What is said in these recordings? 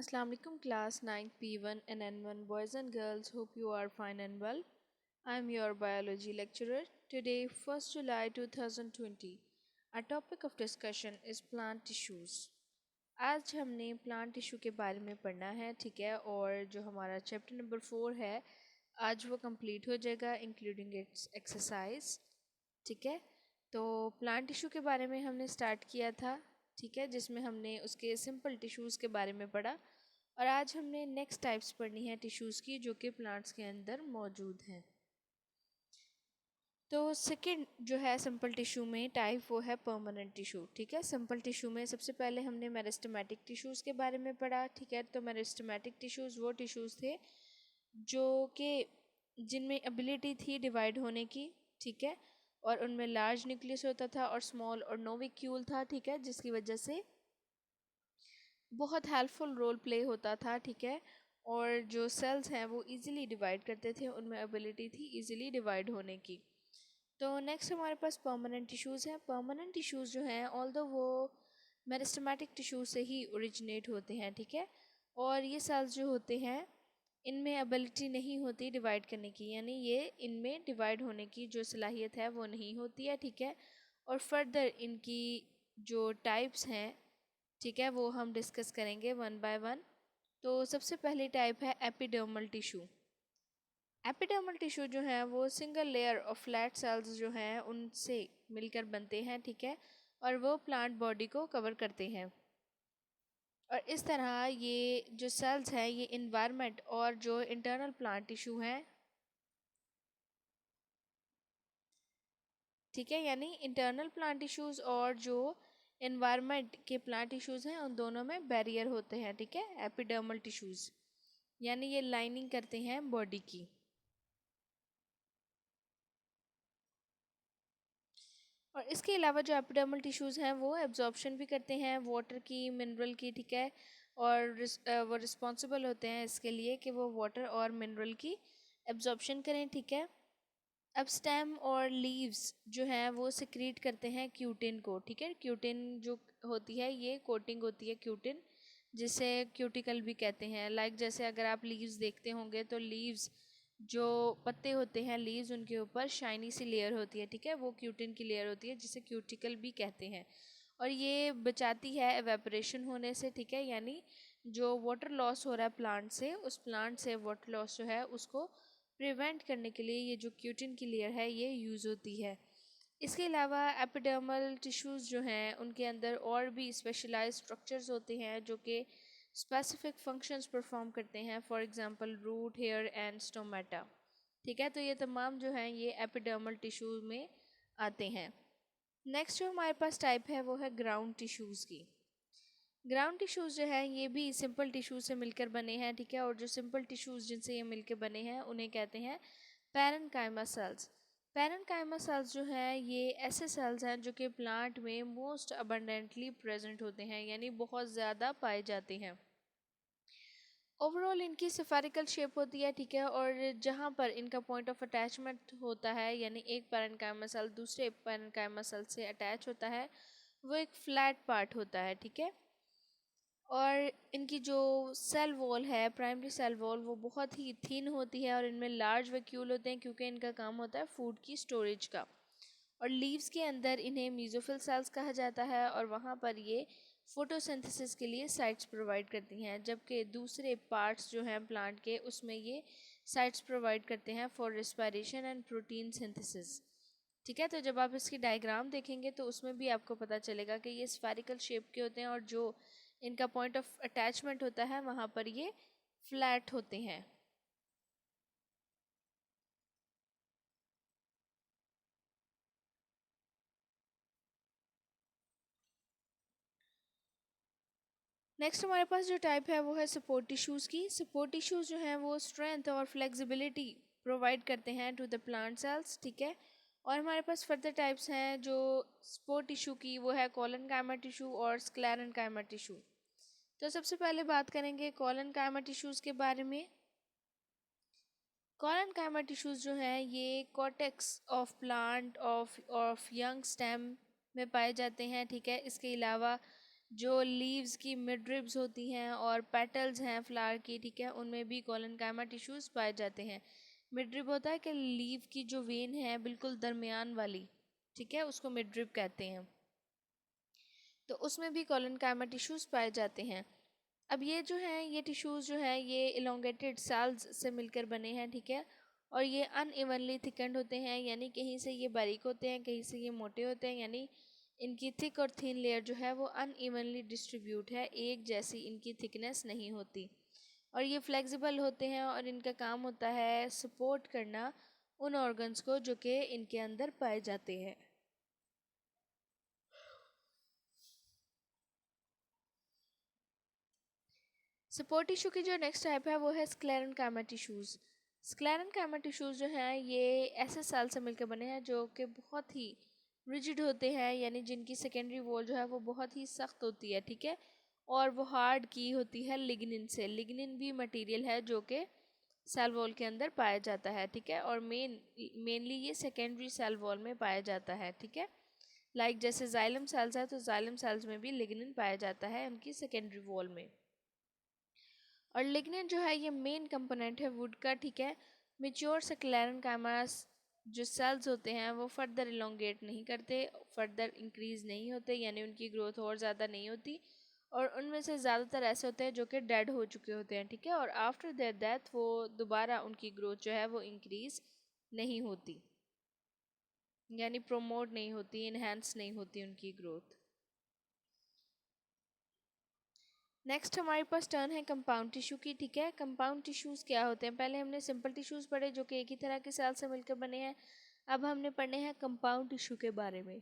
Assalamualaikum class 9th P1 and N1 boys and girls, hope you are fine and well. I am your biology lecturer. Today 1st July 2020. Our topic of discussion is plant tissues. आज हमने plant tissue के बारे में पढ़ना है, ठीक है। और जो हमारा चैप्टर नंबर 4 है आज वो कंप्लीट हो जाएगा इंक्लूडिंग इट्स एक्सरसाइज, ठीक है। तो प्लांट टिश्यू के बारे में हमने स्टार्ट किया था, ठीक है, जिसमें हमने उसके सिंपल टिश्यूज़ के बारे में पढ़ा। और आज हमने नेक्स्ट टाइप्स पढ़नी है टिश्यूज़ की जो कि प्लांट्स के अंदर मौजूद हैं। तो सेकंड जो है सिंपल टिश्यू में टाइप वो है परमानेंट टिश्यू, ठीक है। सिंपल टिश्यू में सबसे पहले हमने मेरिस्टेमेटिक टिश्यूज़ के बारे में पढ़ा, ठीक है। तो मेरिस्टेमेटिक टिश्यूज़ वो टिश्यूज़ थे जो कि जिनमें एबिलिटी थी डिवाइड होने की, ठीक है। और उनमें लार्ज न्यूक्लियस होता था और स्मॉल और नोविक्यूल था, ठीक है, जिसकी वजह से बहुत हेल्पफुल रोल प्ले होता था, ठीक है। और जो सेल्स हैं वो इजीली डिवाइड करते थे, उनमें एबिलिटी थी इजीली डिवाइड होने की। तो नेक्स्ट हमारे पास परमानेंट टिश्यूज़ हैं। परमानेंट टिश्यूज़ जो हैं ऑल्दो वो मेरिस्टेमेटिक टिश्यू से ही ओरिजिनेट होते हैं, ठीक है। और ये सेल्स जो होते हैं इनमें एबिलिटी नहीं होती डिवाइड करने की, यानी ये इनमें डिवाइड होने की जो सलाहियत है वो नहीं होती है, ठीक है। और फर्दर इनकी जो टाइप्स हैं, ठीक है, वो हम डिस्कस करेंगे वन बाय वन। तो सबसे पहली टाइप है एपिडर्मल टिश्यू। एपिडर्मल टिश्यू जो है वो single layer of flat sales जो हैं उनसे मिलकर बनते हैं, ठीक है। और वो प्लांट बॉडी को कवर करते हैं। और इस तरह ये जो सेल्स हैं ये इन्वायरमेंट और जो इंटरनल प्लांट टिश्यू हैं, ठीक है, यानी इंटरनल प्लांट टिश्यूज़ और जो इन्वायरमेंट के प्लांट टिश्यूज़ हैं उन दोनों में बैरियर होते हैं, ठीक है, एपिडर्मल टिश्यूज़, यानी ये लाइनिंग करते हैं बॉडी की। और इसके अलावा जो एपिडर्मल टिश्यूज़ हैं वो एब्जॉर्प्शन भी करते हैं वाटर की, मिनरल की, ठीक है। और वो रिस्पॉन्सिबल होते हैं इसके लिए कि वो वाटर और मिनरल की एब्जॉर्प्शन करें, ठीक है। अब स्टेम और लीव्स जो हैं वो सिक्रीट करते हैं क्यूटिन को, ठीक है। क्यूटिन जो होती है ये कोटिंग होती है क्यूटिन, जिसे क्यूटिकल भी कहते हैं। लाइक जैसे अगर आप लीव्स देखते होंगे तो लीव्स जो पत्ते होते हैं लीव्स उनके ऊपर शाइनी सी लेयर होती है, ठीक है, वो क्यूटिन की लेयर होती है जिसे क्यूटिकल भी कहते हैं। और ये बचाती है एवेपोरेशन होने से, ठीक है, यानी जो वाटर लॉस हो रहा है प्लांट से, उस प्लांट से वाटर लॉस जो है उसको प्रिवेंट करने के लिए ये जो क्यूटिन की लेयर है ये यूज़ होती है। इसके अलावा एपिडर्मल टिश्यूज़ जो हैं उनके अंदर और भी स्पेशलाइज्ड स्ट्रक्चर्स होते हैं जो कि स्पेसिफिक फंक्शंस परफॉर्म करते हैं, for example root, hair and stomata, ठीक है। तो ये तमाम जो हैं ये एपिडर्मल टिश्यूज़ में आते हैं। नेक्स्ट जो हमारे पास टाइप है वो है ग्राउंड टिश्यूज़ की। ग्राउंड टिश्यूज़ जो है ये भी सिंपल टिश्यूज़ से मिलकर बने हैं, ठीक है। और जो सिंपल टिश्यूज़ जिनसे ये मिलकर बने हैं उन्हें कहते हैं पैरेन्काइमा सेल्स। पैरेन्काइमा सेल्स जो हैं ये ऐसे सेल्स हैं जो कि प्लांट में मोस्ट अबंडेंटली प्रेजेंट होते हैं, यानी बहुत ज़्यादा पाए जाते हैं। ओवरऑल इनकी स्फेरिकल शेप होती है, ठीक है। और जहाँ पर इनका पॉइंट ऑफ अटैचमेंट होता है, यानी एक पैरेन्काइमा सेल दूसरे पैरेन्काइमा सेल से अटैच होता है, वो एक फ्लैट पार्ट होता है, ठीक है। और इनकी जो सेल वॉल है, प्राइमरी सेल वॉल, वो बहुत ही थिन होती है और इनमें लार्ज वैक्यूल होते हैं क्योंकि इनका काम होता है फूड की स्टोरेज का। और लीव्स के अंदर इन्हें मीजोफिल सेल्स कहा जाता है और वहाँ पर ये फोटोसिंथेसिस के लिए साइट्स प्रोवाइड करती हैं, जबकि दूसरे पार्ट्स जो हैं प्लांट के उसमें ये साइट्स प्रोवाइड करते हैं for respiration and protein synthesis, ठीक है। तो जब आप इसकी डायग्राम देखेंगे तो उसमें भी आपको पता चलेगा कि ये स्फेरिकल शेप के होते हैं और जो इनका पॉइंट ऑफ अटैचमेंट होता है वहाँ पर ये फ्लैट होते हैं। नेक्स्ट हमारे पास जो टाइप है वो है सपोर्ट टिश्यूज़ की। सपोर्ट टिश्यूज़ जो हैं वो स्ट्रेंथ और फ्लेक्सिबिलिटी प्रोवाइड करते हैं टू द प्लांट सेल्स, ठीक है। और हमारे पास फर्दर टाइप्स हैं जो सपोर्ट टिश्यू की, वो है कॉलनकाइमा टिश्यू और स्क्लेरेनकाइमा टिश्यू। तो सबसे पहले बात करेंगे कॉलनकाइमा टिश्यूज़ के बारे में। कॉलनकाइमा टिश्यूज़ जो हैं ये cortex of plant of young stem में पाए जाते हैं, ठीक है। इसके अलावा जो लीव्स की मिड रिब्स होती हैं और पेटल्स हैं फ्लावर की, ठीक है, उनमें भी कोलेनकाइमा टिश्यूज पाए जाते हैं। मिड रिब होता है कि लीव की जो वेन है बिल्कुल दरमियान वाली, ठीक है, उसको मिड रिब कहते हैं, तो उसमें भी कोलेनकाइमा टिश्यूज पाए जाते हैं। अब ये जो है ये टिश्यूज जो है ये इलोंगेटेड सेल्स से मिलकर बने हैं, ठीक है, और ये अनइवनली थिकन्ड होते हैं, यानी कहीं से ये बारीक होते हैं, कहीं से ये मोटे होते हैं, यानी इनकी थिक और थिन लेयर जो है वो अनइवनली डिस्ट्रीब्यूट है, एक जैसी इनकी थिकनेस नहीं होती। और ये फ्लेक्सिबल होते हैं और इनका काम होता है सपोर्ट करना उन ऑर्गन्स को जो कि इनके अंदर पाए जाते हैं। सपोर्ट टिश्यू की जो नेक्स्ट टाइप है वो है स्क्लेरेनकाइमा टिश्यूज़। स्क्लेरेनकाइमा टिश्यूज़ जो हैं ये ऐसे सेल से मिलकर बने हैं जो कि बहुत ही रिजिड होते हैं, यानी जिनकी सेकेंडरी वॉल जो है वो बहुत ही सख्त होती है, ठीक है, और वो हार्ड की होती है लिग्निन से। लिग्निन भी मटेरियल है जो कि सेल वॉल के अंदर पाया जाता है, ठीक है, और मेनली ये सेकेंडरी सेल वॉल में पाया जाता है, ठीक है। लाइक जैसे जाइलम सेल्स है तो जाइलम सेल्स में भी लिग्निन पाया जाता है उनकी सेकेंडरी वॉल में। और लिग्निन जो है ये मेन कंपोनेंट है वुड का, ठीक है। मेच्योर स्क्लेरेनकाइमास जो सेल्स होते हैं वो फर्दर इलोंगेट नहीं करते, फर्दर इंक्रीज नहीं होते, यानी उनकी ग्रोथ और ज़्यादा नहीं होती, और उनमें से ज़्यादातर ऐसे होते हैं जो कि डेड हो चुके होते हैं, ठीक है, और आफ्टर देयर डेथ वो दोबारा उनकी ग्रोथ जो है वो इंक्रीज नहीं होती, यानी प्रोमोट नहीं होती, इन्हेंस नहीं होती उनकी ग्रोथ। नेक्स्ट हमारे पास टर्न है कंपाउंड टिश्यू की, ठीक है। कंपाउंड टिश्यूज़ क्या होते हैं? पहले हमने सिंपल टिश्यूज़ पढ़े जो कि एक ही तरह के सेल से मिलकर बने हैं, अब हमने पढ़ने हैं कंपाउंड टिश्यू के बारे में।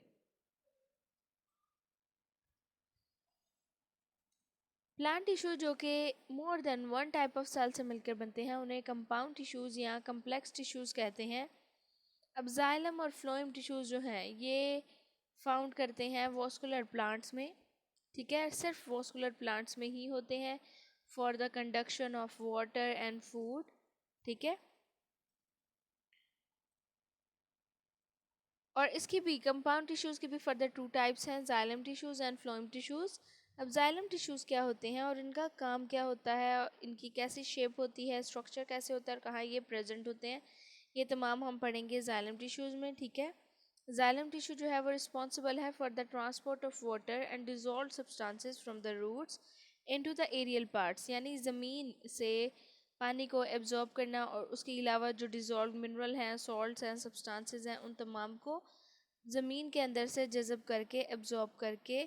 प्लांट टिश्यू जो कि more than one type of cell से मिलकर बनते हैं उन्हें कंपाउंड टिश्यूज़ या कम्प्लेक्स टिश्यूज़ कहते हैं। अब जाइलम और फ्लोएम टिश्यूज़ जो हैं ये फाउंड करते हैं वॉस्कुलर प्लांट्स में, ठीक है, सिर्फ वॉस्कुलर प्लांट्स में ही होते हैं for the conduction of water and food, ठीक है। और इसकी भी कंपाउंड टिश्यूज़ की भी फर्दर टू टाइप्स हैं, xylem tissues and phloem tissues. अब जाइलम टिश्यूज़ क्या होते हैं और इनका काम क्या होता है, इनकी कैसी शेप होती है, स्ट्रक्चर कैसे होता है और कहाँ ये प्रेजेंट होते हैं, ये तमाम हम पढ़ेंगे जाइलम टिश्यूज़ में, ठीक है। जाइलम टिश्यू जो है वो रिस्पॉन्सिबल है for the transport of water and dissolve substances from the roots into the aerial parts, यानी ज़मीन से पानी को एब्जॉर्ब करना और उसके अलावा जो डिजॉल्व मिनरल हैं, सॉल्ट्स हैं, सब्सटेंसेस हैं, उन तमाम को ज़मीन के अंदर से जज़ब करके एब्जॉर्ब करके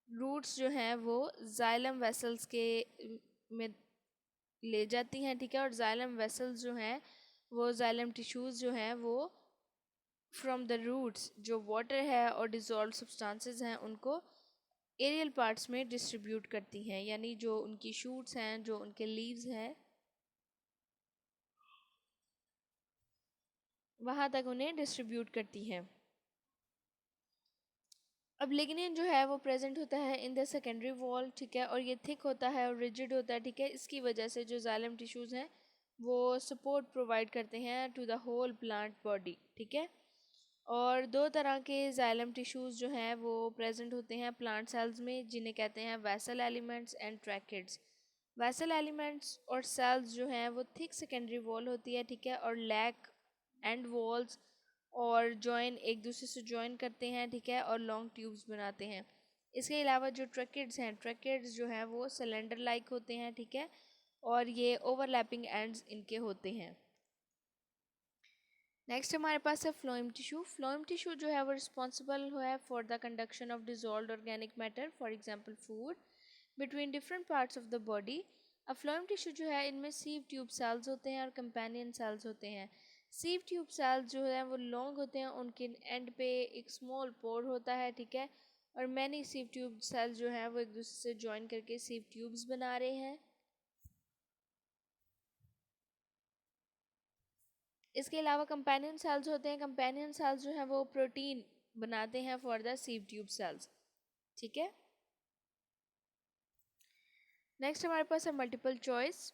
रूट्स जो हैं वो जाइलम वेसल्स के में ले जाती हैं, ठीक है, और जाइलम वेसल्स जो हैं वो जाइलम टिश्यूज़ जो हैं वो फ्रॉम द रूट्स जो वाटर है और डिजॉल्व सब्सटेंसेस हैं उनको एरियल पार्ट्स में डिस्ट्रीब्यूट करती हैं, यानी जो उनकी शूट्स हैं, जो उनके लीव्स हैं, वहाँ तक उन्हें डिस्ट्रीब्यूट करती हैं। अब लिग्निन जो है वो प्रेजेंट होता है इन द सेकेंडरी वॉल, ठीक है, और ये थिक होता है और रिजिड होता है, ठीक है। इसकी वजह से जो जाइलम टिश्यूज़ हैं वो सपोर्ट प्रोवाइड करते हैं to the whole plant body, ठीक है। और दो तरह के जाइलम टिश्यूज़ जो हैं वो प्रेजेंट होते हैं प्लांट सेल्स में, जिन्हें कहते हैं vessel elements and tracheids. Vessel elements और सेल्स जो हैं वो थिक सेकेंडरी वॉल होती है, ठीक है, और लैक एंड वॉल्स और जॉइन एक दूसरे से जॉइन करते हैं, ठीक है, और लॉन्ग ट्यूब्स बनाते हैं। इसके अलावा जो ट्रैकिड्स हैं, ट्रैकिड्स जो हैं वो सिलेंडर लाइक होते हैं, ठीक है, और ये ओवरलैपिंग एंड्स इनके होते हैं। नेक्स्ट हमारे पास है फ्लोएम टिश्यू। फ्लोएम टिश्यू जो है वो रिस्पॉन्सिबल है for the conduction of dissolved organic matter, for example food, between different parts of the body. अब फ्लोएम टिश्यू जो है इनमें सीव ट्यूब सेल्स होते हैं और कंपेनियन सेल्स होते हैं। सीव ट्यूब सेल्स जो है वो लॉन्ग होते हैं, उनके एंड पे एक स्मॉल पोर होता है, ठीक है, और मैनी सीव ट्यूब सेल्स जो हैं वो एक दूसरे से ज्वाइन करके सीव ट्यूब्स बना रहे हैं। इसके अलावा कंपेनियन सेल्स होते हैं, कंपेनियन सेल्स जो हैं वो प्रोटीन बनाते हैं for the sieve tube cells, ठीक है। नेक्स्ट हमारे पास है मल्टीपल चॉइस,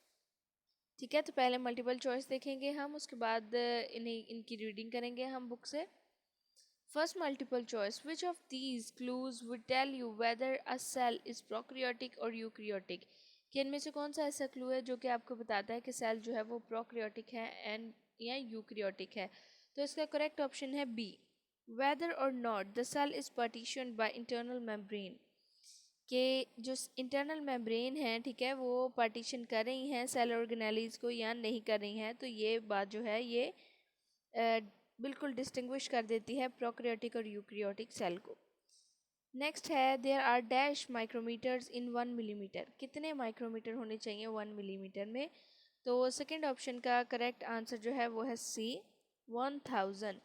ठीक है, तो पहले मल्टीपल चॉइस देखेंगे हम, उसके बाद इन्हें इनकी रीडिंग करेंगे हम बुक से। First multiple choice. Which of these clues would tell you whether a cell is prokaryotic or eukaryotic? कि इनमें से कौन सा ऐसा क्लू है जो कि आपको बताता है कि सेल जो है वो प्रोकैरियोटिक है एंड या यूकैरियोटिक है? तो इसका करेक्ट ऑप्शन है बी, वेदर और not the cell is partitioned by internal membrane. कि जो इंटरनल मेम्ब्रेन है, ठीक है, वो पार्टीशन कर रही हैं सेल ऑर्गेनेलीज को या नहीं कर रही हैं। तो ये बात जो है ये बिल्कुल डिस्टिंग्विश कर देती है प्रोकैरियोटिक और यूकैरियोटिक सेल को। नेक्स्ट है there are dash micrometers in 1 millimeter. कितने माइक्रोमीटर होने चाहिए 1 मिलीमीटर में? तो सेकंड ऑप्शन का करेक्ट आंसर जो है वो है सी, 1000।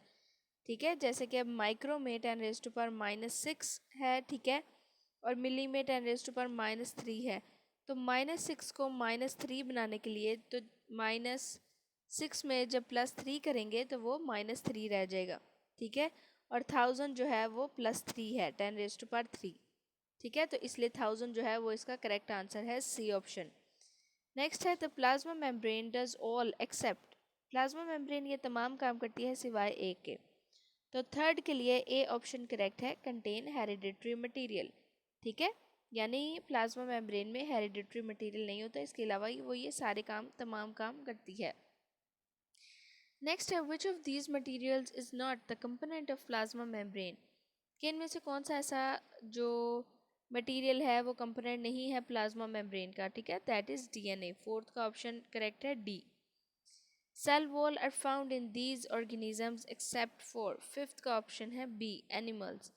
ठीक है, जैसे कि अब माइक्रो में 10⁻⁻6 है, ठीक है, और मिली में 10⁻⁻3 है। तो -6 को -3 बनाने के लिए तो -6 में जब +3 करेंगे तो वो -3 रह जाएगा, ठीक है। और 1000 जो है वो +3 है, 10⁻3, ठीक है। तो इसलिए 1000 जो है वो इसका करेक्ट आंसर है सी ऑप्शन। नेक्स्ट है the plasma membrane does all except. Plasma membrane ये तमाम काम करती है सिवाय एक के। तो थर्ड के लिए ए ऑप्शन करेक्ट है, कंटेन हेरिडिटरी मटेरियल, ठीक है। यानी प्लाज्मा मेम्ब्रेन में हेरिडिटरी मटेरियल नहीं होता, इसके अलावा वो ये सारे काम तमाम काम करती है। नेक्स्ट है which of these materials is not the component of plasma membrane. कि इनमें से कौन सा ऐसा जो मटेरियल है वो कंपोनेंट नहीं है प्लाज्मा मेम्ब्रेन का, ठीक है, दैट इज डीएनए। फोर्थ का ऑप्शन करेक्ट है D. Cell wall are found in these organisms except for, fifth का ऑप्शन है B, animals.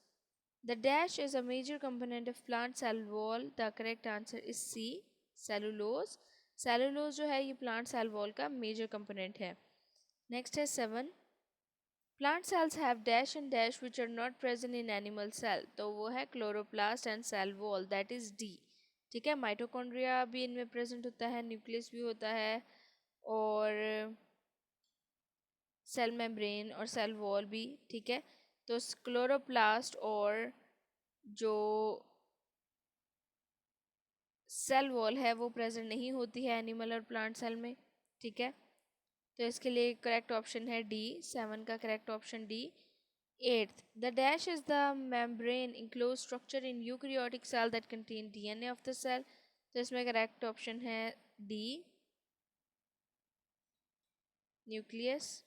The dash is a major component of plant cell wall, the correct answer is C, cellulose. Cellulose जो है ये plant cell wall का major component है। Next है 7, plant cells have dash and dash which are not present in animal cell. तो वो है chloroplast and cell wall, that is D, ठीक है। माइटोकॉन्ड्रिया भी इनमें प्रेजेंट होता है, न्यूक्लियस भी होता है, और सेल मेम्ब्रेन और सेल वॉल भी, ठीक है। तो क्लोरोप्लास्ट और जो सेल वॉल है वो प्रेजेंट नहीं होती है एनिमल और प्लांट सेल में, ठीक है। तो इसके लिए करेक्ट ऑप्शन है डी, 7 का correct option D. Eighth, the dash is the membrane enclose structure in eukaryotic cell that contain DNA of the cell. तो इसमें करेक्ट ऑप्शन है D, nucleus.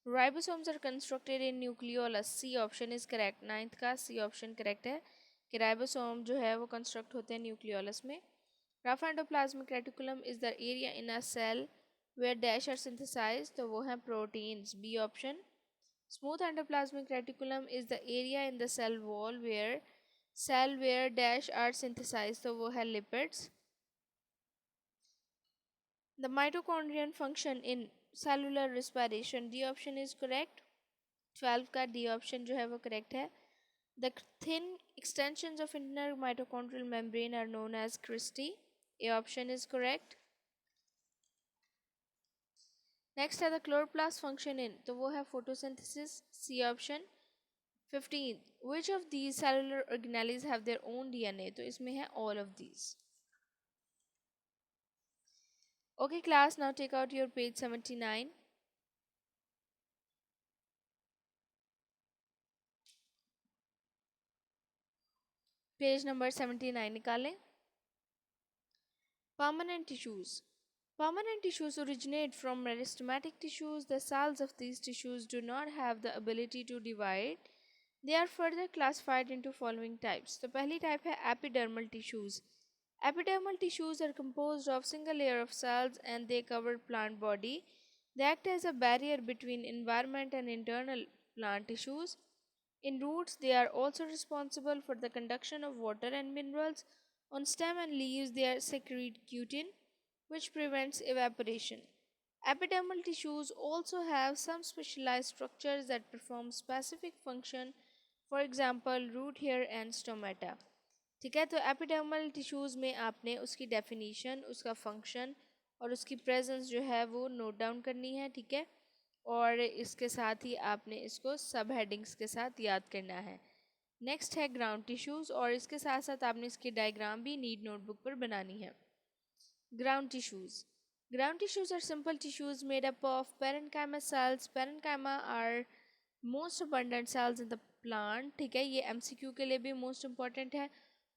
Ribosomes are constructed in nucleolus, C option is correct. Ninth का C option correct है कि ribosome जो है वो construct होते हैं न्यूक्लियोलस में। Rough endoplasmic reticulum is the area in a cell where dash are synthesized. तो वो है proteins, B option. Smooth endoplasmic reticulum is the area in the cell wall where dash are synthesized. तो वो है lipids. The mitochondrion function in cellular respiration, D option is correct. 12 का D option जो है वो करेक्ट है। The thin extensions of inner mitochondrial membrane are known as cristae, A option is correct. Next है the chloroplast function in, तो वो है photosynthesis, C option. 15, which of these cellular organelles have their own DNA? तो इसमें है all of these. Okay class, now take out your page 79. Page number 79 निकालें। Permanent tissues. Permanent tissues originate from meristematic tissues. The cells of these tissues do not have the ability to divide. They are further classified into following types. तो पहली type है epidermal tissues. Epidermal tissues are composed of single layer of cells and they cover plant body. They act as a barrier between environment and internal plant tissues. In roots, they are also responsible for the conduction of water and minerals. On stem and leaves, they secrete cutin, which prevents evaporation. Epidermal tissues also have some specialized structures that perform specific function, for example, root hair and stomata. ठीक है, तो epidermal tissues में आपने उसकी definition, उसका function और उसकी presence जो है वो नोट डाउन करनी है, ठीक है। और इसके साथ ही आपने इसको सब हेडिंग्स के साथ याद करना है। नेक्स्ट है ग्राउंड टिश्यूज़, और इसके साथ साथ आपने इसकी डायग्राम भी नीड नोटबुक पर बनानी है। Ground tissues. Ground tissues are simple tissues made up of parenchyma cells. Parenchyma are most abundant cells in the plant, ठीक है, ये MCQ के लिए भी मोस्ट इम्पॉर्टेंट है।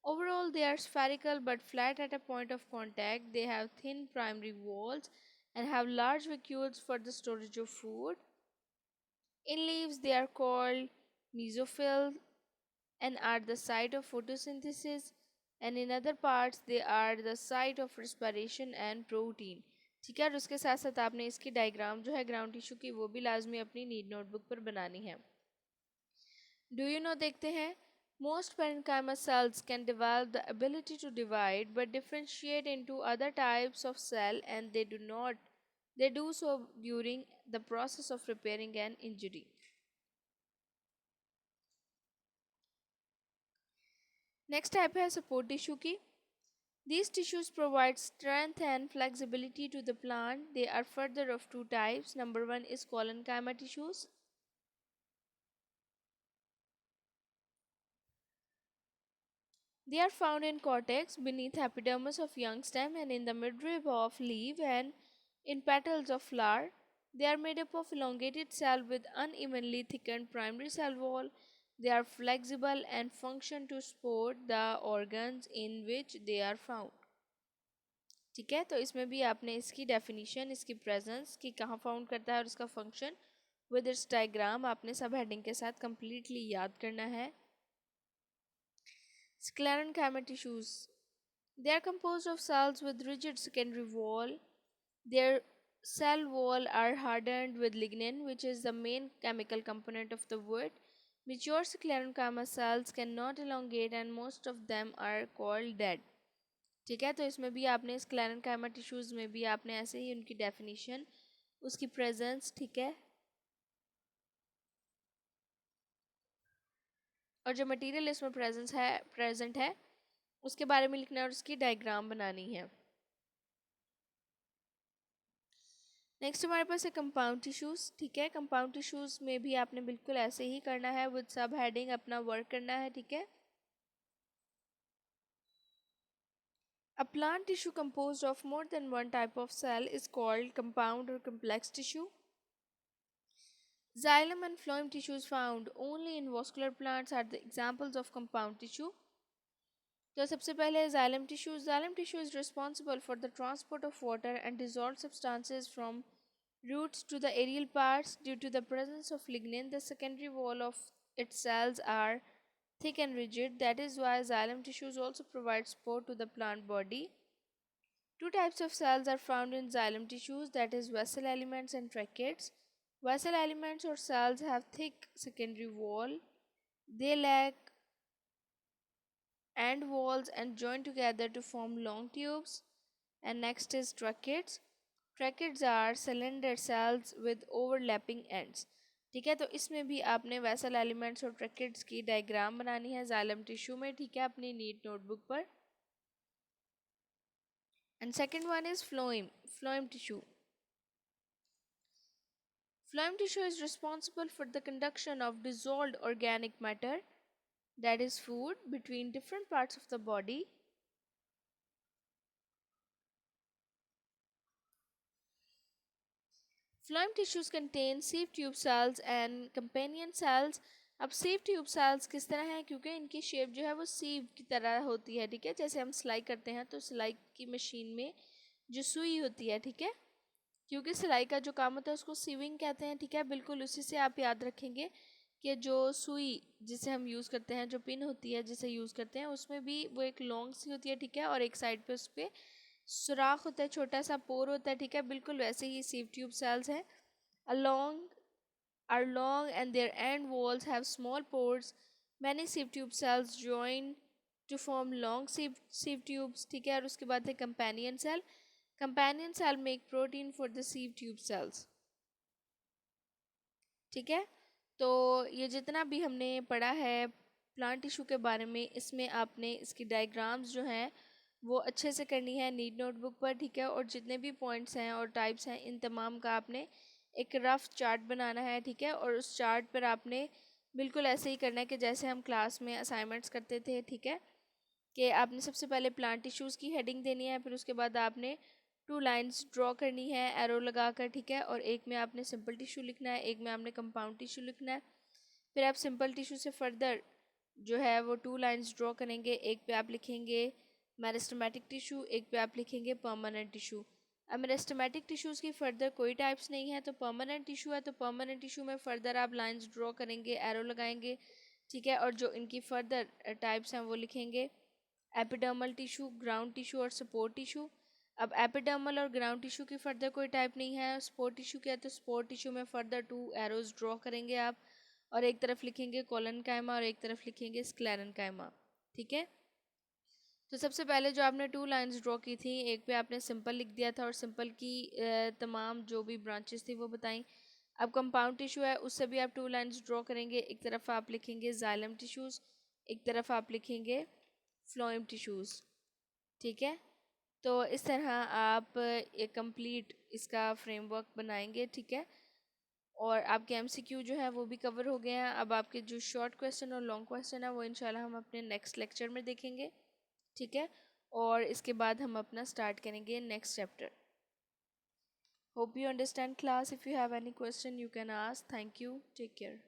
Overall they are spherical but flat at a point of contact. They have thin primary walls and have large vacuoles for the storage of food. In leaves they are called mesophyll and are the site of photosynthesis, and in other parts they are the site of respiration and protein। ठीक है, और उसके साथ साथ आपने इसकी diagram जो है ग्राउंड टिश्यू की वो भी लाजमी अपनी नीड नोटबुक पर बनानी है। डू यू नो, देखते हैं, most parenchyma cells can develop the ability to divide but differentiate into other types of cell, and they do so during the process of repairing an injury। Next type है support tissue की। These tissues provide strength and flexibility to the plant. They are further of two types. Number one is collenchyma tissues. They are found in cortex, beneath epidermis of young stem, and in the midrib of leaf and in petals of flower. They are made up of elongated cell with unevenly thickened primary cell wall. They are flexible and function to support the organs in which they are found। ठीक है, तो इसमें भी आपने इसकी definition, इसकी presence की कहाँ फाउंड करता है और इसका फंक्शन विद इट्स डायग्राम आपने सब हेडिंग के साथ कंप्लीटली याद करना है। Sclerenchyma tissues, they are composed of cells with rigid secondary wall. Their cell wall are hardened with lignin, which is the main chemical component of the wood. Mature sclerenchyma cells cannot elongate and most of them are called dead। ठीक है, तो इसमें भी आपने sclerenchyma tissues में भी आपने ऐसे ही उनकी डेफिनेशन, उसकी प्रेजेंस, ठीक है, और जो मटेरियल इसमें प्रेजेंट है उसके बारे में लिखना है और उसकी डायग्राम बनानी है। नेक्स्ट हमारे पास है कंपाउंड टिश्यूज़। ठीक है, कंपाउंड टिश्यूज़ में भी आपने बिल्कुल ऐसे ही करना है, विद सब हेडिंग अपना वर्क करना है। ठीक है, a plant tissue composed of more than one type of cell is called compound or complex tissue। Xylem and phloem tissues found only in vascular plants are the examples of compound tissue। तो सबसे पहले xylem tissue। Xylem tissue is responsible for the transport of water and dissolved substances from roots to the aerial parts. Due to the presence of lignin, the secondary wall of its cells are thick and rigid. That is why xylem tissues also provide support to the plant body। Two types of cells are found in xylem tissues, that is vessel elements and tracheids। Vessel elements or cells have thick secondary wall. They lack end walls and join together to form long tubes। And next is tracheids। Tracheids are cylinder cells with overlapping ends। ठीक है, तो इसमें भी आपने vessel elements और ट्रैकेड्स की diagram बनानी है जाइलम टिश्यू में। ठीक है, अपनी नीट नोटबुक पर। And second one is phloem tissue. Phloem tissue is responsible for the conduction of dissolved organic matter, that is food, between different parts of the body। Phloem tissues contain sieve tube cells and companion cells। अब sieve tube cells किस तरह है, क्योंकि इनकी shape जो है वो sieve की तरह होती है। ठीक है, जैसे हम सिलाई करते हैं तो सिलाई की मशीन में जो सुई होती है, ठीक है, क्योंकि सिलाई का जो काम होता है उसको सीविंग कहते हैं। ठीक है, बिल्कुल उसी से आप याद रखेंगे कि जो सुई जिसे हम यूज़ करते हैं, जो पिन होती है जिसे यूज़ करते हैं, उसमें भी वो एक लॉन्ग सी होती है। ठीक है, और एक साइड पे उस पर सुराख होता है, छोटा सा पोर होता है। ठीक है, बिल्कुल वैसे ही sieve ट्यूब सेल्स हैं। along are long and their end walls have small pores। Many sieve tube cells join to form long sieve tubes। ठीक है, और उसके बाद है companion cell make protein for the sieve tube cells। ठीक है, तो ये जितना भी हमने पढ़ा है प्लांट टिश्यू के बारे में, इसमें आपने इसकी डायग्राम्स जो हैं वो अच्छे से करनी है नीट नोटबुक पर। ठीक है, और जितने भी पॉइंट्स हैं और टाइप्स हैं इन तमाम का आपने एक रफ़ चार्ट बनाना है। ठीक है, और उस चार्ट पर आपने बिल्कुल ऐसे ही करना है कि जैसे हम क्लास में असाइनमेंट्स करते थे। ठीक है, कि आपने सबसे पहले प्लांट टिश्यूज़ की हेडिंग देनी है, फिर उसके बाद आपने 2 लाइंस ड्रॉ करनी है एरो लगाकर। ठीक है, और एक में आपने सिंपल टिश्यू लिखना है, एक में आपने कंपाउंड टिश्यू लिखना है। फिर आप सिंपल टिश्यू से फर्दर जो है वो 2 लाइंस ड्रॉ करेंगे। एक पे आप लिखेंगे मेरिस्टेमेटिक टिश्यू, एक पे आप लिखेंगे परमानेंट टिश्यू। अब मेरिस्टेमेटिक टिश्यूज़ की फ़र्दर कोई टाइप्स नहीं है, तो परमानेंट टिश्यू है, तो परमानेंट टिश्यू में फ़र्दर आप लाइंस ड्रॉ करेंगे, एरो लगाएंगे, ठीक है। और जो इनकी फ़र्दर टाइप्स हैं वो लिखेंगे एपिडर्मल टिश्यू, ग्राउंड टिश्यू और सपोर्ट टिश्यू। अब एपिडर्मल और ग्राउंड टिश्यू की फ़र्दर कोई टाइप नहीं है। सपोर्ट टिश्यू क्या है, तो सपोर्ट टिश्यू में फ़र्दर 2 एरोज़ ड्रॉ करेंगे आप, और एक तरफ लिखेंगे कोलनकाइमा और एक तरफ लिखेंगे स्क्लेरेनकाइमा, ठीक है। तो सबसे पहले जो आपने 2 लाइंस ड्रॉ की थी, एक पे आपने सिंपल लिख दिया था और सिंपल की तमाम जो भी ब्रांचेस थी वो बताई। अब कंपाउंड टिश्यू है, उससे भी आप 2 लाइंस ड्रॉ करेंगे। एक तरफ आप लिखेंगे जाइलम टिश्यूज़, एक तरफ आप लिखेंगे फ्लोएम टिश्यूज़, ठीक है। तो इस तरह आप एक कंप्लीट इसका फ्रेमवर्क बनाएंगे, ठीक है। और आपके एमसीक्यू जो है वो भी कवर हो गए हैं। अब आपके जो शॉर्ट क्वेश्चन और लॉन्ग क्वेश्चन है वो इंशाल्लाह हम अपने नेक्स्ट लेक्चर में देखेंगे, ठीक है। और इसके बाद हम अपना स्टार्ट करेंगे next chapter. Hope you understand class. If you have any question you can ask. Thank you, take care.